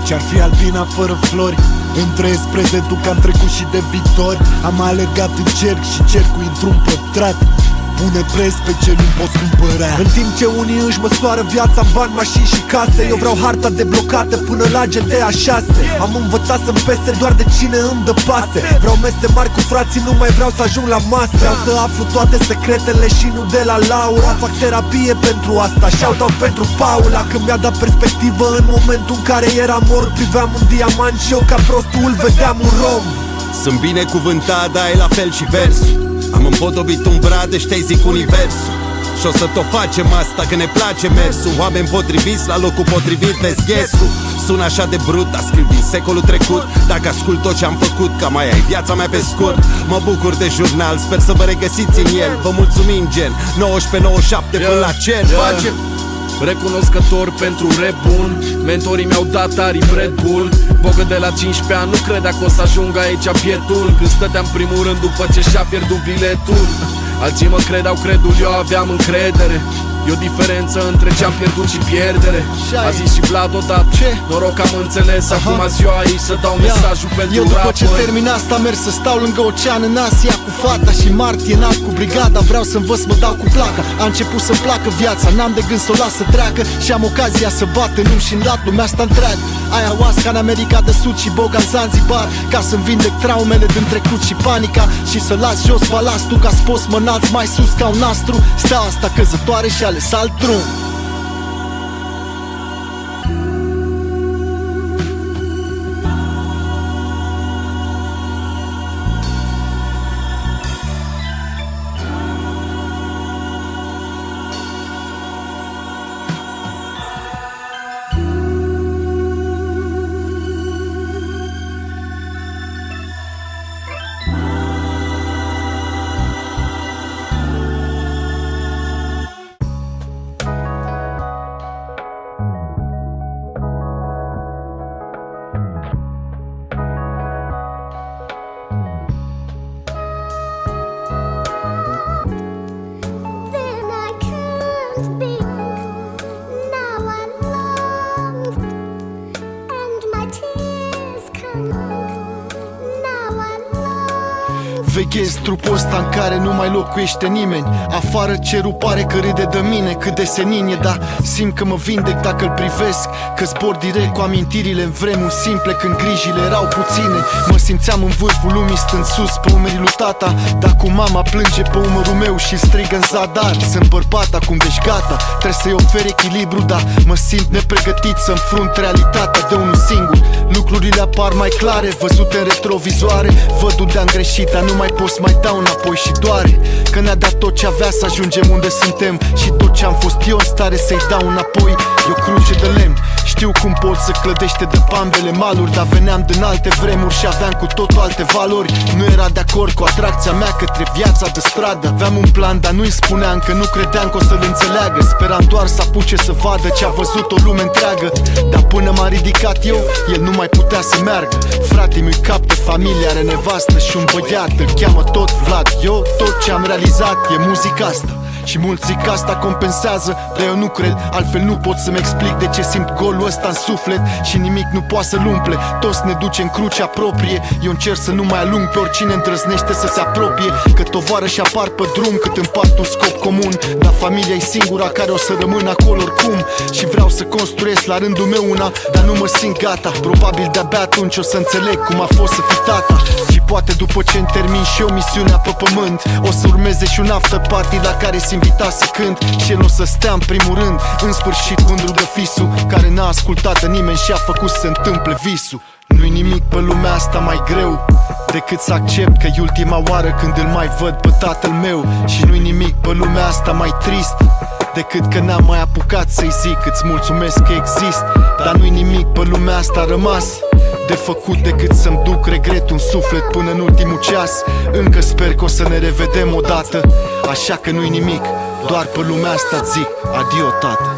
Ce-ar fi albina fără flori? Îmi trăiesc prezentul că am trecut și de viitori. Am alergat în cerc și cercul intru în pătrat. Pune preț pe ce nu poți cumpăra. În timp ce unii își măsoară viața în bani, mașini și case, eu vreau harta deblocată până la GTA 6. Am învățat să-mi pese doar de cine îmi dă pase. Vreau mese mari cu frații, nu mai vreau să ajung la masă. Vreau să aflu toate secretele și nu de la Laura. Fac terapie pentru asta, shout-out pentru Paula. Când mi-a dat perspectivă în momentul în care eram mort, priveam un diamant și eu ca prostul îl vedeam un rom. Sunt binecuvântat, dar e la fel și versul. Am împodobit un brad, deci te-ai zic universul. Și o să tot facem asta, că ne place mersul. Oameni potriviți la locul potrivit, vezi ghesul. Sună așa de brut, dar scriu din secolul trecut. Dacă ascult tot ce-am făcut, ca mai ai viața mea pe scurt. Mă bucur de jurnal, sper să vă regăsiți în el. Vă mulțumim gen 19-97 până la cer. Facem recunoscător pentru rap bun. Mentorii mi-au dat aripi Red Bull. Bogă de la 15 ani nu credea că o să ajung aici bietul. Când stăteam primul rând după ce și-a pierdut biletul. Alții mă credeau credul, eu aveam încredere. E o diferență între ce-am pierdut și pierdere. A zis și Vlad odată, noroc am înțeles. Acum azi eu aici să dau mesajul pentru eu după rapper. ce termin asta merg să stau lângă ocean în Asia cu fata și martie înalt cu brigada. Vreau să învăț să mă dau cu placa. A început să-mi placă viața, n-am de gând să o las să treacă. Și am ocazia să bat în și în lat lumea asta întreagă. Ayahuasca în America de Sud și boga în Zanzibar, ca să-mi vindec traumele din trecut și panica. Și să las jos balastul ca să pot să mă înalț mai sus ca un astru. Stea asta căzătoare și ale salt drum. Veghez trupul ăsta în care nu mai locuiește nimeni. Afară cerul pare că râde de mine, cât de senin e, dar simt că mă vindec dacă îl privesc. Că zbor direct cu amintirile în vremuri simple, când grijile erau puține. Mă simțeam în vârful lumii stând sus pe umerii lui tata, dar cu mama plânge pe umărul meu și strigă în zadar. Sunt bărbat acum, deci gata, trebuie să-i ofer echilibru, dar mă simt nepregătit să înfrunt realitatea de unul singur. Lucrurile apar mai clare, văzute în retrovizoare. Văd unde am greșit, dar nu mai pot să mai dau înapoi și doare. Că ne-a dat tot ce avea să ajungem unde suntem, și tot ce am fost eu în stare să-i dau înapoi e o cruce de lemn. Știu cum pot să clădește de pambele maluri, dar veneam din alte vremuri și aveam cu totul alte valori. Nu era de acord cu atracția mea către viața de stradă. Aveam un plan, dar nu-i spuneam că nu credeam că o să-l înțeleagă. Speram doar să apuce să vadă ce a văzut o lume întreagă. Dar până m-a ridicat eu, el nu mai putea să meargă. Frate mi-i cap de familie, are nevastă și un băiat, îl cheamă tot Vlad. Eu tot ce am realizat e muzica asta. Și mulți zic că asta compensează, dar eu nu cred. Altfel nu pot să-mi explic de ce simt golul ăsta în suflet și nimic nu poate să-l umple. Toți ne duce în crucea proprie. Eu încerc să nu mai alung pe oricine îndrăznește să se apropie. Că tovarăși apar pe drum cât împart un scop comun, dar familia e singura care o să rămână acolo oricum. Și vreau să construiesc la rândul meu una, dar nu mă simt gata. Probabil de-abia atunci o să înțeleg cum a fost să fii tata. Și poate după ce îmi termin și eu misiunea pe pământ, o să urmeze și un after party la care s-i invita să cânt. Și el o să stea în primul rând, în sfârșit mândru de fisul care n-a ascultat de nimeni și a făcut să se întâmple visul. Nu-i nimic pe lumea asta mai greu decât să accept că e ultima oară când îl mai văd pe tatăl meu. Și nu-i nimic pe lumea asta mai trist decât că n-am mai apucat să-i zic îți mulțumesc că exist. Dar nu-i nimic pe lumea asta rămas de făcut decât să-mi duc regretul în suflet până în ultimul ceas. Încă sper că o să ne revedem odată, așa că nu-i nimic, doar pe lumea asta zic adio, tată.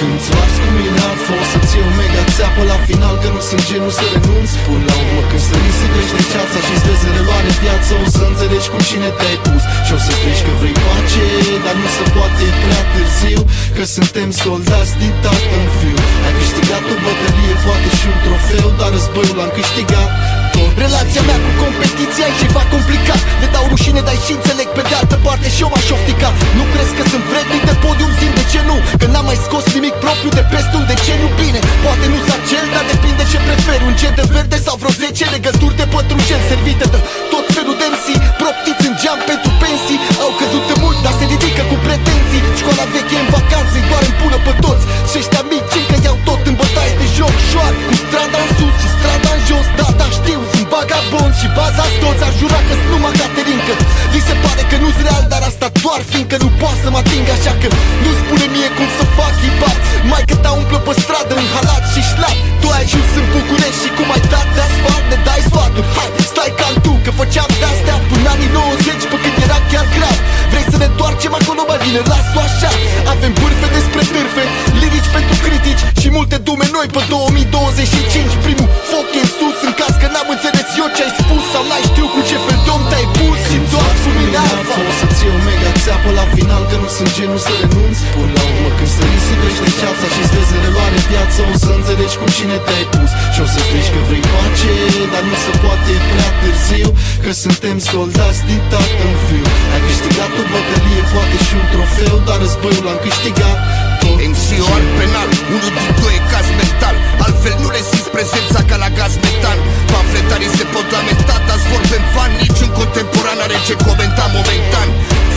Când ți-o arzi cu mine altfel, o să-ți iei o mega țeapă la final, că nu sunt genul să renunț. Până la urmă când să risipești de ceața și-ți vezi în reluare viața, o să înțelegi cu cine te-ai pus și o să strigi că vrei pace, dar nu se poate, e prea târziu, că suntem soldați din tată în fiu. Ai câștigat o bătălie, poate și un trofeu, dar războiul l-am câștigat tot. Relația mea cu competiția e ceva complicat, le dau rușine, dar și înțeleg pe de altă parte și eu m-aș oftica. Nu crezi că sunt vrednic de podium, zi de ce nu? Că n-am mai scos nimic propriu de peste un deceniu. Bine, poate nu s-a cel, dar depinde ce preferi, un jet de verde sau vreo 10 legături de pătrunjel servite de tot felul de MC, proptiți în geam pentru pensii. Au căzut de mult, dar se ridică cu pretenții. Școala veche în vacanță, îi doar împună pe toți și ăștia mici încă iau tot în bătaie de joc. Șoar cu strada în sus și strada în jos, da, da, știu, sunt vagabond și baza-ți toți. Aș jura că-s numai Caterinca. Li se pare că nu-s real, dar asta doar fiindcă nu poate să mă ating. Așa că nu spune mie cum să fac hip-hop. Mai că ta umplă pe stradă în halat și șlap. Tu ai ajuns în București și cum ai dat de asfalt, ne dai sfaturi. Hai, stai ca tu, că făceam de-astea până anii 90, pe când era chiar grav. Vrei să ne întoarcem acolo, mai bine, las-o așa. Avem bârfe despre târfe, lirici pentru critici și multe dume noi pe 2025. Primul foc e în sus, în caz că n-am înțeles eu ce-ai spus sau n-ai știu cu ce fel de-om te-ai pus. Și doar cu mine alfa, o să-ți iei o mega țeapă la final, că nu sunt genul să renunț. Până la urmă când să risipești de ceața și-ți vezi în reluare viața, o să înțelegi cu cine te-ai pus și o să strigi că vrei pace, dar nu se poate, e prea târziu, că suntem soldați din tată în fiu. Ai câștigat o bătălie, poate și un trofeu, dar războiul l-am câștigat tot. MC-ul alt penal, unul din doi e caz mental, altfel nu resimți prezența ca la gaz metan. Pamfletarii se pot lamenta, dați vorbe în fan, niciun contemporan are ce comenta momentan.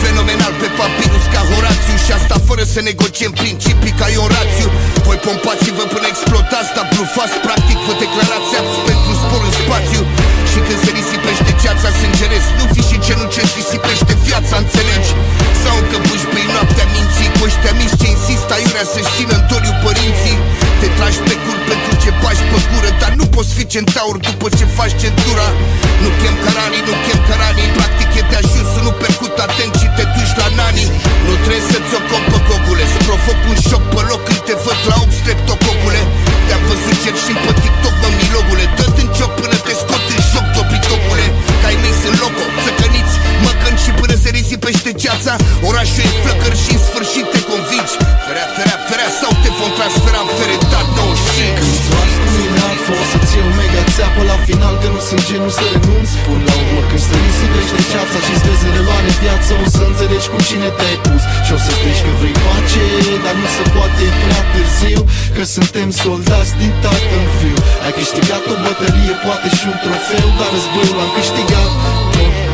Fenomenal pe papirus ca Horațiu, și asta fără să negociem principii ca Iorațiu. Voi pompați-vă până explodați, dar blufați, practic vă declarați apți pentru spor în spațiu. Și când se risipește ceața sângeresc, nu fi și genul ce-și risipește viața, înțelegi? Sau încă buși pe noaptea minții cu ăștia mici ce insistă aiurea să-și țină în doriu părinții. Te tragi pe cur pentru ce bagi pe gură, dar nu poți fi centaur după ce faci centura. Nu chem caranii, nu chem caranii, practic e de ajuns să nu percut atent și te duci la nani. Nu trebuie să-ți o compă cocule, să provoc un șoc pe loc când te văd la 8 streptococule. Te-am văzut cerșind pe TikTok, mă milogule, dă-t în cioc până te scot în joc, topritocule. Că ai mei sunt loco, țăcăniți, măcăni și până se risipește ceața. Orașul e flăcăr și în sfârșit te convingi. Ferea, ferea, ferea sau te vom transfera în feretat 95. Când ți-o arzi cu mine altfel, o să-ți iei o mega țeapă la final, că nu sunt genul să renunț. Până la urmă când să risipești de ceața și-ți vezi în reluare viața, o să înțelegi cu cine te-ai pus și o să strigi că vrei pace, dar nu se poate, e prea târziu, că suntem soldați din tată în fiu. Ai câștigat o bătălie, poate și un trofeu, dar războiul l-am câștigat tot eu.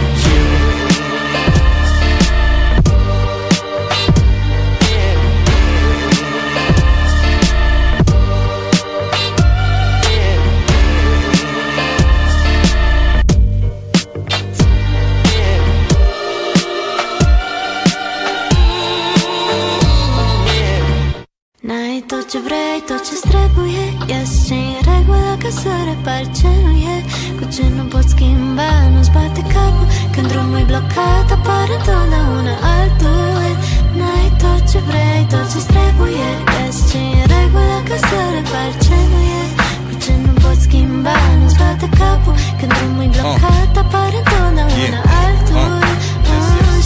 N-ai tot ce vrei, tot ce-ți trebuie, ies ce-i în regulă ca să repari ce nu e. Cu ce nu poți schimba, nu-ți bate capul, când drumul e blocat apare întotdeauna altul. N-ai tot ce vrei, tot ce-ți trebuie, ies ce-i în regulă ca să repari ce nu e. Cu ce nu poți schimba, nu-ți bate capul, când drumul e blocat apare întotdeauna altul.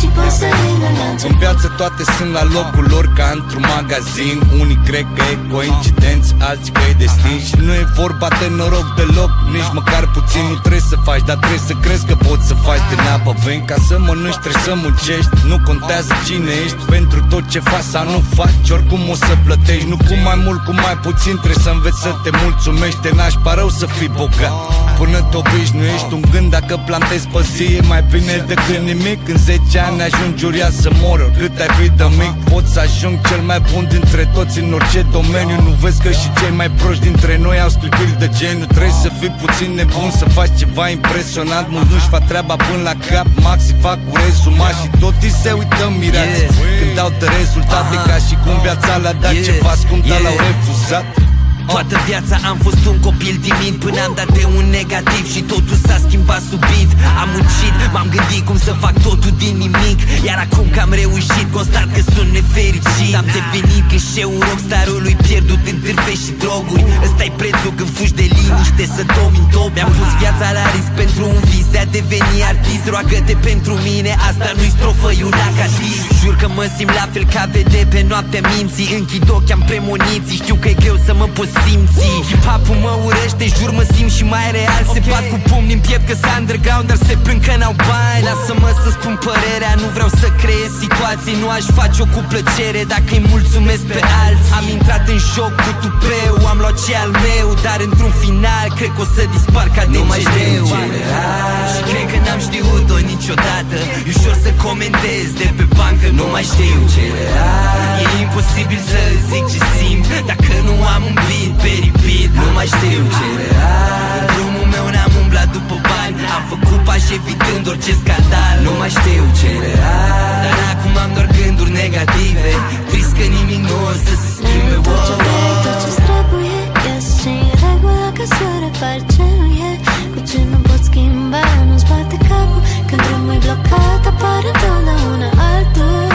Și poți să iei la lanț. În viață toate sunt la locul lor ca într-un magazin. Unii cred că e coincidență, alții că e destin. Și nu e vorba de noroc deloc, nici măcar puțin. Nu trebuie să faci, dar trebuie să crezi că poți să faci din apă vin. Ca să mănânci trebuie să muncești, nu contează cine ești. Pentru tot ce faci sau nu faci, oricum o să plătești. Nu cu mai mult, cu mai puțin, trebuie să înveți să te mulțumești. Te naști rău să fii bogat până te obișnuiești. Un gând dacă plantezi pe zi e mai bine decât nimic. În 10 ani ajungi uriaș să mor, cât ai fi de mic. Poți să ajung cel mai bun dintre toți în orice domeniu. Nu vezi că și cei mai proști dintre noi au sclipiri de geniu. Trebuie să fii puțin nebun să faci ceva impresionant. Mulți nu-și fac treaba până la cap, maxi fac cu rezumat și tot îi se uită mirați când dau de rezultate, ca și cum viața le-a dat ceva scump, dar l-au refuzat. Toată viața am fost un copil timid, până am dat de un negativ și totul s-a schimbat subit. Am muncit, m-am gândit cum să fac totul din nimic, Iar acum că am reușit, constat că sunt nefericit. Am devenit gâșeul rockstarului pierdut în târfe și droguri. Ăsta-i prețul când fugi de liniște, să domini top. Mi-am pus viața la risc pentru un vis de a deveni artist. Roagă-te pentru mine, asta nu-i strofă, e un acadist. Jur că mă simt la fel ca vede pe noaptea minții. Închid ochii, am premoniții, știu că e greu să mă pot simți. Hip-hop-ul mă urăște, jur mă simt și mai real. Se bat cu pumni în piept că s-a underground, dar se plâng că n-au bani. Lasă-mă să spun părerea, nu vreau să creez situații. Nu aș face-o cu plăcere dacă îi mulțumesc pe alții. Am intrat în joc cu tupeu, am luat ce al meu, dar într-un final cred că o să dispar ca de știu. Și cred că n-am știut-o niciodată. E ușor să comentez de pe bancă, nu mai știu ce e imposibil să zic ce simt dacă nu am un beat pe repeat. Nu mai știu ce în drumul meu n-am umblat după bani. Am făcut pași evitând orice scandal. Nu mai știu ce dar acum am doar gânduri negative. Trist că nimic nu o să se schimbe. Tot ce vrei, tot ce-ți trebuie, ies și-n regulă ca să repar ce nu e. Cu ce nu pot schimba, nu-ți bate capul. Când drumul e blocat, apare întotdeauna altul.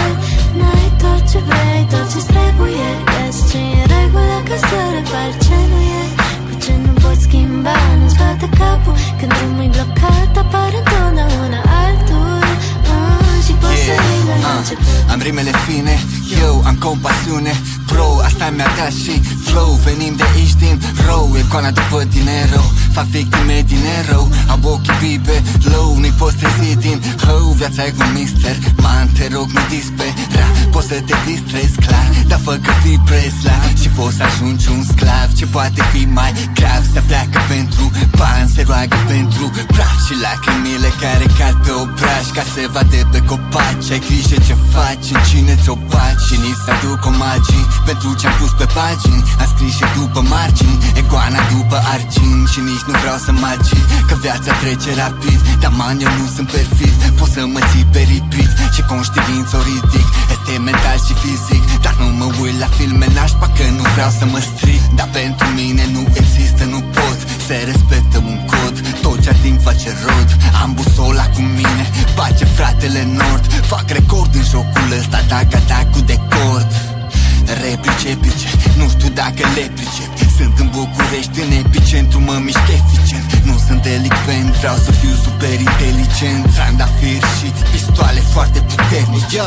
N-ai tot ce vrei, tot ce-ți trebuie, ies și-n regulă ca să repar ce nu e. Cu ce nu pot schimba, nu-ți bate capul. Când drumul e blocat, apare întotdeauna altul. Și poți să iei de la început. Am rimele fine, eu am compasiune. Bro, asta mi-a dat și flow. Venim de aici din rău, e coana după dinero. Fac victime din erou, am ochii bibe low. Nu-i poți trezi din hău, viața e un mister. Man, te rog, nu dispera. Poți să te distrezi, clar, dar fă că fii presla. Și poți să ajungi un sclav, ce poate fi mai grav. Se pleacă pentru bani, se roagă pentru praf. Și lacrimile care cad pe obraj, ca se vadă pe copaci. Ai grijă ce faci, în cine ți-o baci. Și ni se aduc omagii pentru ce-am pus pe pagini. Am scris și după margini, egoana după argini. Și nici nu vreau să magi, că viața trece rapid. Dar man, eu nu sunt perfid, pot să mă ții pe repeat. Și conștiință o ridic, este mental și fizic. Dar nu mă uit la filme nașpa, că nu vreau să mă stric. Dar pentru mine nu există, nu pot. Se respectă un cod, tot ce ating face rod. Am busola cu mine, face fratele Nord. Fac record în jocul ăsta, tac cu decord. Replice, epice, nu știu dacă le pricep. Sunt în București, în epicentru, mă mișc eficient. Nu sunt delicvent, vreau să fiu super inteligent. Trandafiri și pistoale foarte puternice.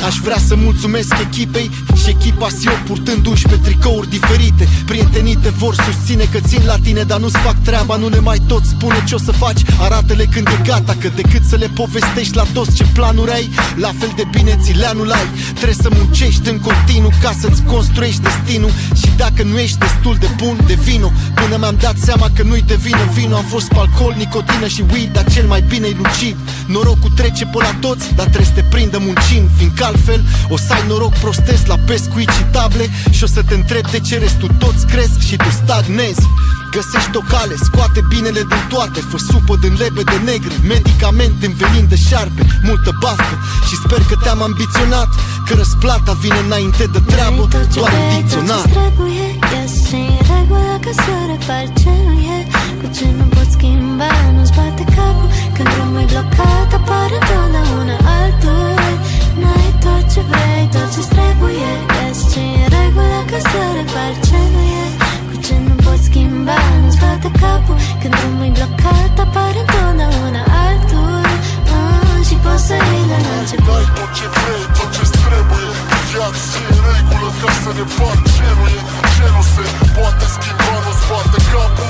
Aș vrea să mulțumesc echipei și echipa SIO, purtând 11 tricouri diferite. Prietenii te vor susține că țin la tine, dar nu-ți fac treaba. Nu ne mai tot spune ce o să faci, arată-le când e gata. Că decât să le povestești la toți ce planuri ai, la fel de bine ți le anulai. Trebuie să muncești în continuu ca să-ți construiești destinul. Și dacă nu ești destul de bun, devino. Până mi-am dat seama că nu-i de vină vino. Am fost pe alcool, nicotină și weed, dar cel mai bine-i lucid. Norocul trece pe la toți, dar trebuie să te prindă muncind, fiindcă altfel o să ai noroc prostesc la pescuit și table. Și o să te întrebi de ce restul toți cresc și tu stagnezi. Găsești o cale, scoate binele din toate. Fă supă din lebe de negre, medicament din venin de șarpe. Multă baftă și sper că te-am ambiționat, că răsplata vine înainte de treabă, doar în dicționar. Trebuie, ies și-n regulă ca să repar ce nu e. Cu ce nu pot schimba, nu-ți bate capul. Când drumul e blocat, apare întotdeauna altul. N-ai tot ce vrei, tot ce-ți trebuie, ies și-n regulă ca să repar ce nu e. Cu ce nu pot schimba, nu-ți bate capul. Când drumul e blocat, apare întotdeauna altul. Și poți să iei de la început. N-ai tot ce vrei, tot ce-ți trebuie, viața e în regulă ca să repar ce nu e. Ce nu se poate schimba, nu-ți bate capul.